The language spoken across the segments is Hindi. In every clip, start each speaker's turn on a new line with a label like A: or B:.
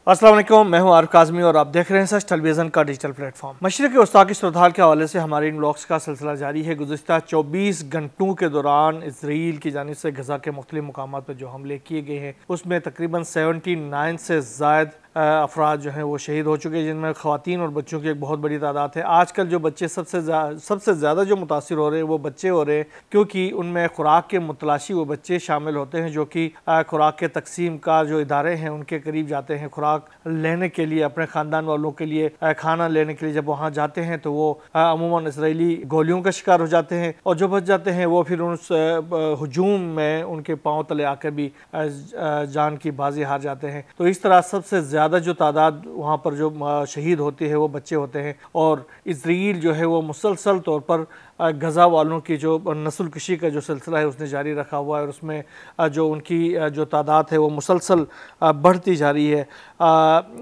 A: अस्सलाम वालेकुम, मैं हूं आरिफ काज़मी और आप देख रहे हैं सच टेलीविज़न का डिजिटल प्लेटफॉर्म। मशरिक़ वस्ता की सूरत हाल के हवाले से हमारे इन व्लॉग्स का सिलसिला जारी है। गुज़िश्ता 24 घंटों के दौरान इसराइल की जानिब से गज़ा के मुख्तलिफ मकामात पर जो हमले किए गए हैं उसमें तकरीबन 79 से ज़ायद अफराद जो हैं वो शहीद हो चुके हैं, जिनमें ख़वातीन और बच्चों की एक बहुत बड़ी तादाद है। आजकल जो बच्चे सबसे ज़्यादा जो मुतासिर हो रहे हैं वो बच्चे हो रहे हैं, क्योंकि उनमें खुराक के मुतलाशी वो बच्चे शामिल होते हैं जो कि खुराक के तकसीम का जो इदारे हैं उनके करीब जाते हैं खुराक लेने के लिए, अपने ख़ानदान वालों के लिए खाना लेने के लिए। जब वहाँ जाते हैं तो वो अमूमन इसराइली गोलियों का शिकार हो जाते हैं और जो बच जाते हैं वो फिर उस हजूम में उनके पाँव तले आकर भी जान की बाजी हार जाते हैं। तो इस तरह सबसे ज़्यादा जो तादाद वहाँ पर जो शहीद होती है वो बच्चे होते हैं और इसराइल जो है वो मुसलसल तौर पर गज़ा वालों की जो नस्ल कशी का जो सिलसिला है उसने जारी रखा हुआ है और उसमें जो उनकी जो तादाद है वो मुसलसल बढ़ती जा रही है।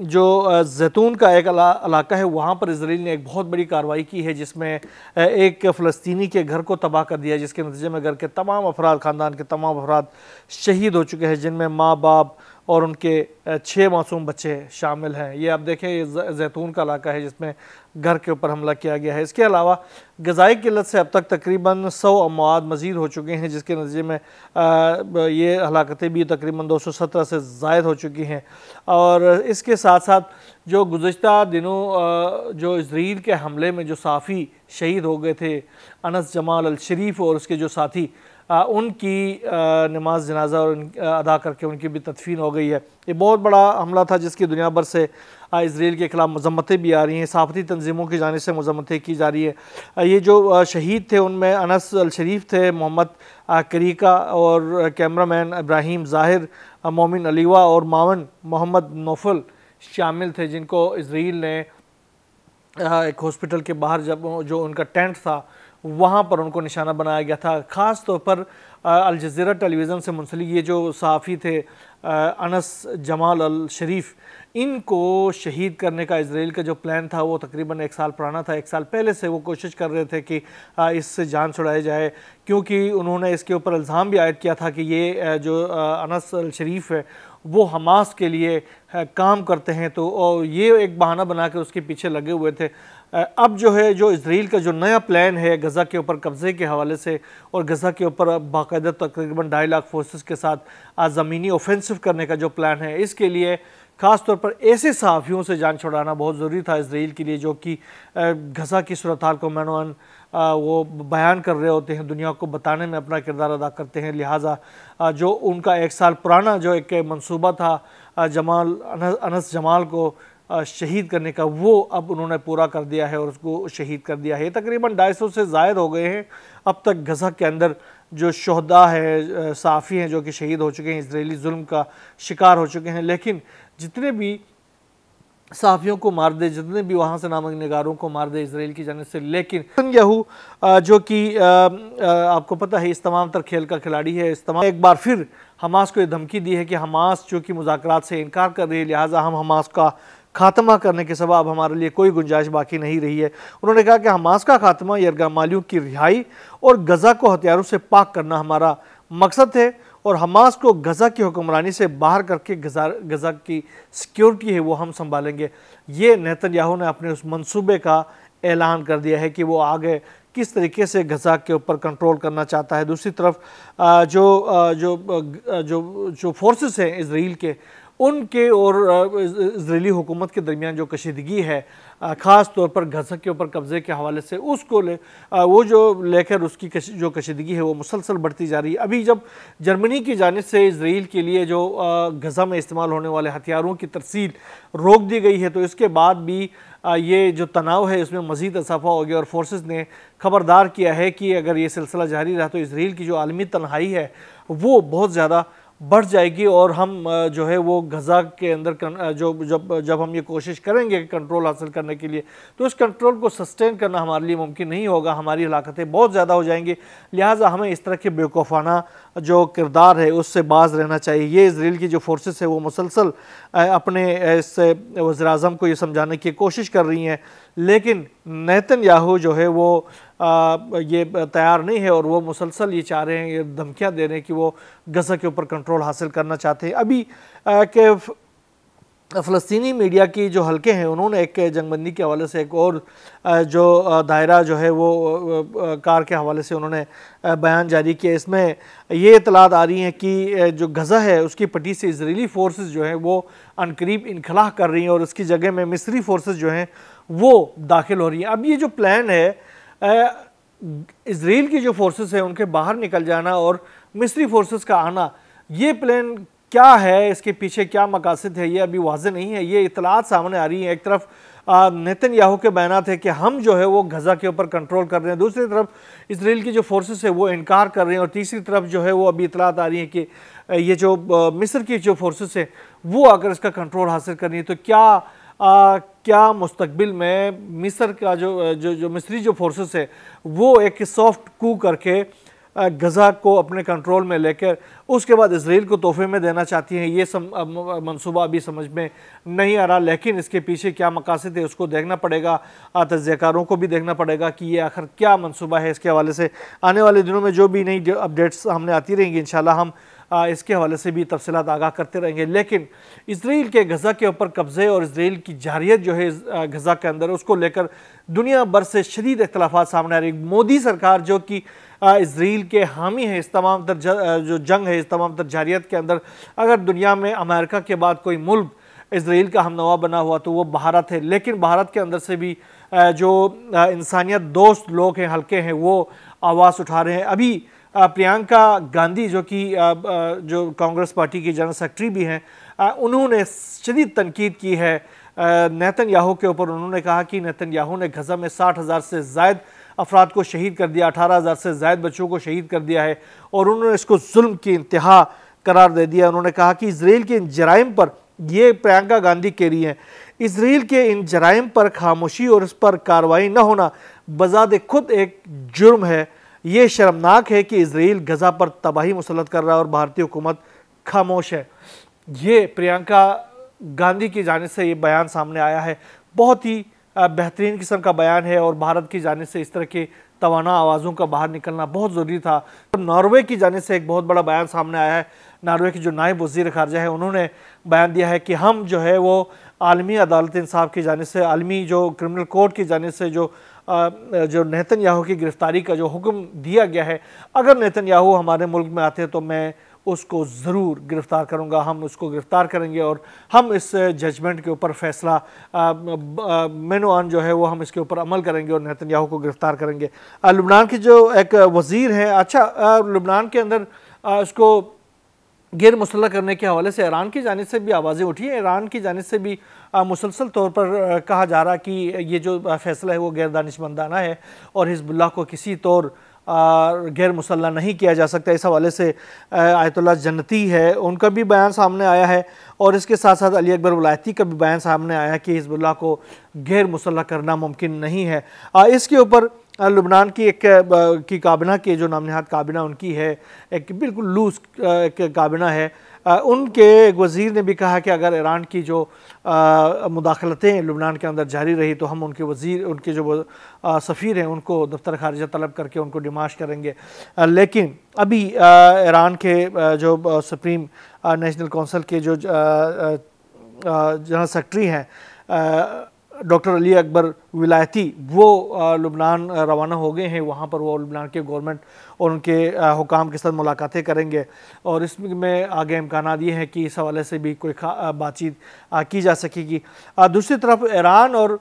A: जो जैतून का एक इलाका है वहाँ पर इसराइल ने एक बहुत बड़ी कार्रवाई की है, जिसमें एक फ़लस्तीनी के घर को तबाह कर दिया, जिसके नतीजे में घर के तमाम अफराद, ख़ानदान के तमाम अफराद शहीद हो चुके हैं, जिनमें माँ बाप और उनके 6 मासूम बच्चे शामिल हैं। ये आप देखें, ये जैतून का इलाका है जिसमें घर के ऊपर हमला किया गया है। इसके अलावा ग़िज़ाई किल्लत से अब तक तकरीबन 100 अमवात मज़ीद हो चुके हैं, जिसके नतीजे में ये हलाकतें भी तकरीबन 217 से ज़ायद हो चुकी हैं। और इसके साथ साथ जो गुज़िश्ता दिनों जो इसराइल के हमले में जो सहाफ़ी शहीद हो गए थे, अनस जमाल अल शरीफ और उसके जो साथी, उनकी नमाज जनाजा और अदा करके उनकी भी तदफीन हो गई है। ये बहुत बड़ा हमला था जिसकी दुनिया भर से इसराइल के ख़िलाफ़ मज़म्मतें भी आ रही हैं, सहाफ़ती तंजीमों की जानिब से मज़म्मतें की जा रही है। ये जो शहीद थे उनमें अनस अल शरीफ थे, मोहम्मद करीका और कैमरामैन इब्राहिम ज़ाहिर, मोमिन अलीवा और मावन मोहम्मद नौफल शामिल थे, जिनको इसराइल ने एक हॉस्पिटल के बाहर जब जो उनका टेंट था वहाँ पर उनको निशाना बनाया गया था। ख़ास तौर पर अल जज़ीरा टेलीविज़न से मुंसलिक ये जो सहाफ़ी थे अनस जमाल अल शरीफ, इनको शहीद करने का इसराइल का जो प्लान था वो तकरीबन 1 साल पुराना था। 1 साल पहले से वो कोशिश कर रहे थे कि इससे जान छुड़ाई जाए, क्योंकि उन्होंने इसके ऊपर इल्ज़ाम भी आयद किया था कि ये जो अनस अल शरीफ है वो हमास के लिए काम करते हैं, तो ये एक बहाना बना कर उसके पीछे लगे हुए थे। अब जो है जो इसराइल का जो नया प्लान है गज़ा के ऊपर कब्ज़े के हवाले से और गज़ा के ऊपर बाकायदा तकरीबन 2.5 लाख फोर्सेस के साथ ज़मीनी ऑफेंसिव करने का जो प्लान है, इसके लिए ख़ास तौर पर ऐसे सहाफ़ियों से जान छुड़ाना बहुत ज़रूरी था इसराइल के लिए, जो कि गज़ा की सूरत हाल को मनोन वो बयान कर रहे होते हैं, दुनिया को बताने में अपना किरदार अदा करते हैं। लिहाजा जो उनका 1 साल पुराना जो एक मंसूबा था अनस जमाल को शहीद करने का, वो अब उन्होंने पूरा कर दिया है और उसको शहीद कर दिया है। तकरीबन 250 से ज़ायद हो गए हैं अब तक गज़ा के अंदर जो शहदा है, सहाफ़ी हैं जो कि शहीद हो चुके हैं, इसराइली जुल्म का शिकार हो चुके हैं। लेकिन जितने भी सहाफ़ियों को मार दे, जितने भी वहाँ से नामक निगारों को मार दे इसराइल की जानिब से, लेकिन नेतन्याहू जो कि आपको पता है इस तमाम तर खेल का खिलाड़ी है, इस तमाम एक बार फिर हमास को ये धमकी दी है कि हमास चूँकि मुज़ाकरात से इनकार कर रही है, लिहाजा हम हमास का खात्मा करने के सबब हमारे लिए कोई गुंजाइश बाकी नहीं रही है। उन्होंने कहा कि हमास का खात्मा, यरगमालियों की रिहाई और गज़ा को हथियारों से पाक करना हमारा मकसद है और हमास को गज़ा की हुक्मरानी से बाहर करके गज़ा की सिक्योरिटी है वो हम संभालेंगे। ये नेतन्याहू ने अपने उस मंसूबे का ऐलान कर दिया है कि वो आगे किस तरीके से गज़ा के ऊपर कंट्रोल करना चाहता है। दूसरी तरफ जो फोर्सेस हैं इसराइल के, उनके और इजरायली हुकूमत के दरमियान जो कशीदगी है, ख़ास तौर पर गज़ा के ऊपर कब्ज़े के हवाले से, उसको वो जो लेकर उसकी जो कशीदगी है वो मुसलसल बढ़ती जा रही है। अभी जब जर्मनी की जानिब से इसराइल के लिए जो गज़ा में इस्तेमाल होने वाले हथियारों की तरसील रोक दी गई है, तो इसके बाद भी ये जो तनाव है इसमें मज़ीद इजाफा हो गया और फोर्सेस ने ख़बरदार किया है कि अगर ये सिलसिला जारी रहा तो इसराइल की जो आलमी तन्हाई है वो बहुत ज़्यादा बढ़ जाएगी और हम जो है वो गज़ा के अंदर जब हम ये कोशिश करेंगे कंट्रोल हासिल करने के लिए, तो इस कंट्रोल को सस्टेन करना हमारे लिए मुमकिन नहीं होगा, हमारी हलाकतें बहुत ज़्यादा हो जाएंगी। लिहाजा हमें इस तरह के बेवकूफ़ाना जो किरदार है उससे बाज रहना चाहिए। ये इसराइल की जो फोर्सेस है वो मुसलसल अपने इस वज़ीर-ए-आज़म को ये समझाने की कोशिश कर रही हैं, लेकिन नेतन्याहू जो है वो ये तैयार नहीं है और वो मुसलसल ये चाह रहे हैं, ये धमकियाँ दे रहे हैं कि वो गज़ा के ऊपर कंट्रोल हासिल करना चाहते हैं। अभी के फ़लस्तीनी मीडिया की जो हलके हैं उन्होंने एक जंगबंदी के हवाले से एक और जो दायरा जो है वो कार के हवाले से उन्होंने बयान जारी किया। इसमें ये इतलात आ रही हैं कि जो गज़ा है उसकी पट्टी से इजरायली फोर्सेस जो हैं वो अनकरीब इनखला कर रही हैं और उसकी जगह में मिस्री फोर्सेस जो हैं वो दाखिल हो रही हैं। अब ये जो प्लान है इजराइल की जो फोर्सेस हैं उनके बाहर निकल जाना और मिस्री फोर्सेस का आना, ये प्लान क्या है, इसके पीछे क्या मकासद है, ये अभी वाज़ेह नहीं है। ये इतलात सामने आ रही हैं। एक तरफ नेतन्याहू के बयानात है कि हम जो है वो गज़ा के ऊपर कंट्रोल कर रहे हैं, दूसरी तरफ इजराइल की जो फोर्सेस है वो इनकार कर रहे हैं और तीसरी तरफ जो है वो अभी इतलात आ रही है कि ये जो मिस्र की जो फोर्सेस है वो अगर इसका कंट्रोल हासिल करनी है तो क्या मुस्तकबिल में मिस्र का जो मिस्री जो फोर्सेस है वो एक सॉफ्ट कू करके गज़ा को अपने कंट्रोल में लेकर उसके बाद इजराइल को तोहफे में देना चाहती हैं। ये मंसूबा अभी समझ में नहीं आ रहा, लेकिन इसके पीछे क्या मकासद है उसको देखना पड़ेगा, तजज़ियाकारों को भी देखना पड़ेगा कि ये आखिर क्या मंसूबा है। इसके हवाले से आने वाले दिनों में जो भी नई अपडेट्स हमने आती रहेंगी इंशाल्लाह हम इसके हवाले से भी तफसीलात आगाह करते रहेंगे। लेकिन इजराइल के गज़ा के ऊपर कब्ज़े और इजराइल की जारियत जो है गज़ा के अंदर उसको लेकर दुनिया भर से शदीद इख्तलाफात सामने आ रही। मोदी सरकार जो कि इजराइल के हामी है, इस तमाम तर जो जंग है, इस तमाम तर जारियत के अंदर अगर दुनिया में अमेरिका के बाद कोई मुल्क इजराइल का हमनवा बना हुआ तो वो भारत है। लेकिन भारत के अंदर से भी जो इंसानियत दोस्त लोग हैं, हल्के हैं, वो आवाज़ उठा रहे हैं। अभी प्रियंका गांधी जो कि जो कांग्रेस पार्टी की जनरल सेक्रेटरी भी हैं, उन्होंने शदीद तनकीद की है नेतन्याहू के ऊपर। उन्होंने कहा कि नेतन्याहू ने गज़ा में 60,000 से ज़ायद अफराद को शहीद कर दिया, 18,000 से ज़ायद बच्चों को शहीद कर दिया है और उन्होंने इसको जुल्म की इंतहा करार दे दिया। उन्होंने कहा कि इजराइल के इन जराइम पर, ये प्रियंका गांधी कह रही हैं, इजराइल के इन जराइम पर खामोशी और इस पर कार्रवाई न होना बज़ात खुद एक जुर्म है। ये शर्मनाक है कि इजराइल गज़ा पर तबाही मुसल्लत कर रहा है और भारतीय हुकूमत खामोश है। ये प्रियंका गांधी की जानिब से ये बयान सामने आया है। बहुत ही बेहतरीन किस्म का बयान है और भारत की जानिब से इस तरह की तवाना आवाज़ों का बाहर निकलना बहुत ज़रूरी था। नॉर्वे की जानिब से एक बहुत बड़ा बयान सामने आया है। नॉर्वे की जो नायब वज़ीर ख़ारजा है उन्होंने बयान दिया है कि हम जो है वो आलमी अदालत इंसाफ की जानिब से, आलमी जो क्रिमिनल कोर्ट की जानिब से जो नेतन्याहू की गिरफ्तारी का जो हुक्म दिया गया है, अगर नेतन्याहू हमारे मुल्क में आते तो मैं उसको ज़रूर गिरफ़्तार करूँगा, हम उसको गिरफ़्तार करेंगे और हम इस जजमेंट के ऊपर फ़ैसला मेनुआन जो है वो हम इसके ऊपर अमल करेंगे और नेतन्याहू को गिरफ़्तार करेंगे। लुबनान की जो एक वज़ीर हैं, अच्छा लुबनान के अंदर उसको गैर मुसल्लह करने के हवाले से ईरान की जानिब से भी आवाज़ें उठी हैं। ईरान की जानिब से भी मुसलसल तौर पर कहा जा रहा कि ये जो फ़ैसला है वो गैर दानिशमंदाना है और हिज़्बुल्लाह को किसी तौर गैर मुसल्लह नहीं किया जा सकता। इस हवाले से आयतुल्लाह जन्नती है, उनका भी बयान सामने आया है और इसके साथ साथ अली अकबर वलायती का भी बयान सामने आया कि हिज़्बुल्लाह को गैर मुसल्लह करना मुमकिन नहीं है। इसके ऊपर लुबनान की की काबिना के जो नामनहाद काबिना उनकी है, एक बिल्कुल लूज एक काबिना है, उनके एक वज़ीर ने भी कहा कि अगर ईरान की जो मुदाखलतें लुबनान के अंदर जारी रही तो हम उनके जो सफ़ीर हैं उनको दफ्तर खारिजा तलब करके उनको डिमाश करेंगे। लेकिन अभी ईरान के जो सुप्रीम नेशनल कौंसिल के जो जनरल सेक्रेटरी हैं डॉक्टर अली अकबर विलायती, वो लुबनान रवाना हो गए हैं। वहाँ पर वो लुबनान के गवर्नमेंट और उनके हुकाम के साथ मुलाकातें करेंगे और इसमें आगे इम्कान ये हैं कि इस हवाले से भी कोई बातचीत की जा सकेगी। दूसरी तरफ ईरान और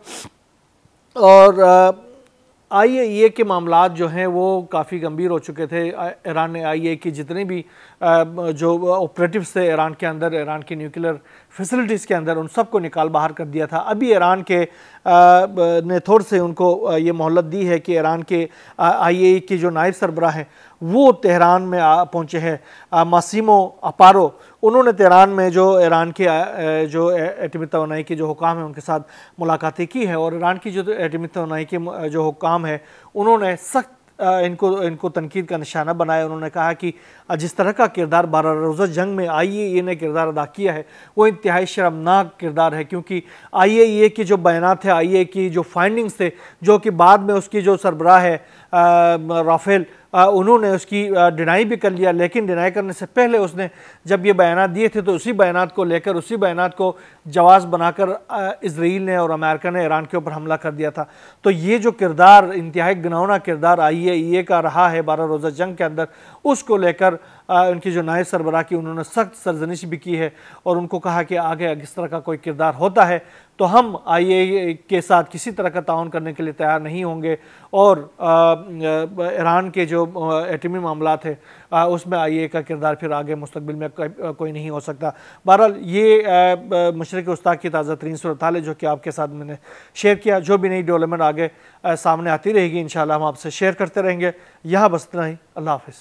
A: IAEA के मामलात जो हैं वो काफ़ी गंभीर हो चुके थे। ईरान ने IAEA की जितने भी जो ऑपरेटिव्स थे ईरान के अंदर, ईरान की न्यूक्लियर फैसिलिटीज़ के अंदर, उन सबको निकाल बाहर कर दिया था। अभी ईरान के ने थोड़ से उनको ये मोहलत दी है कि ईरान के IAEA की जो नायब सरबराह हैं वो तेहरान में पहुँचे हैं। मासिमो अपारो, उन्होंने तेहरान में जो ईरान के जो एटमी तवानाई के जो हुकाम हैं उनके साथ मुलाकातें की हैं और ईरान की जो एटमी तवानाई के जो हुकाम है उन्होंने सख्त इनको तनकीद का निशाना बनाया। उन्होंने कहा कि जिस तरह का किरदार 12 रोज़ा जंग में IAEA ने किरदार अदा किया है वो इंतहाई शर्मनाक किरदार है, क्योंकि IAEA की जो बयानात थे, IAEA की जो फाइंडिंग्स थे, जो कि बाद में उसकी जो सरबराह है राफेल, उन्होंने उसकी डिनाई भी कर लिया, लेकिन डिनाई करने से पहले उसने जब ये बयानात दिए थे तो उसी बयानात को लेकर, उसी बयानात को जवाज़ बनाकर इसराइल ने और अमेरिका ने ईरान के ऊपर हमला कर दिया था। तो ये जो किरदार, इंतहाई घिनौना किरदार IAEA का रहा है 12 रोज़ा जंग के अंदर, उसको लेकर उनकी जो नायब सरबराह की उन्होंने सख्त सरजनिश भी की है और उनको कहा कि आगे इस तरह का कोई किरदार होता है तो हम IAEA के साथ किसी तरह का ताउन करने के लिए तैयार नहीं होंगे और ईरान के जो एटमी मामला थे उसमें IAEA का किरदार फिर आगे मुस्तकबिल में कोई नहीं हो सकता। बहरहाल ये मशरिक़ वस्ता की ताज़ा तरीन सूरत हाल है जो कि आपके साथ मैंने शेयर किया। जो भी नई डेवलपमेंट आगे सामने आती रहेगी इंशाअल्लाह हम आपसे शेयर करते रहेंगे। यहाँ बस इतना ही। अल्लाह हाफ़िज़।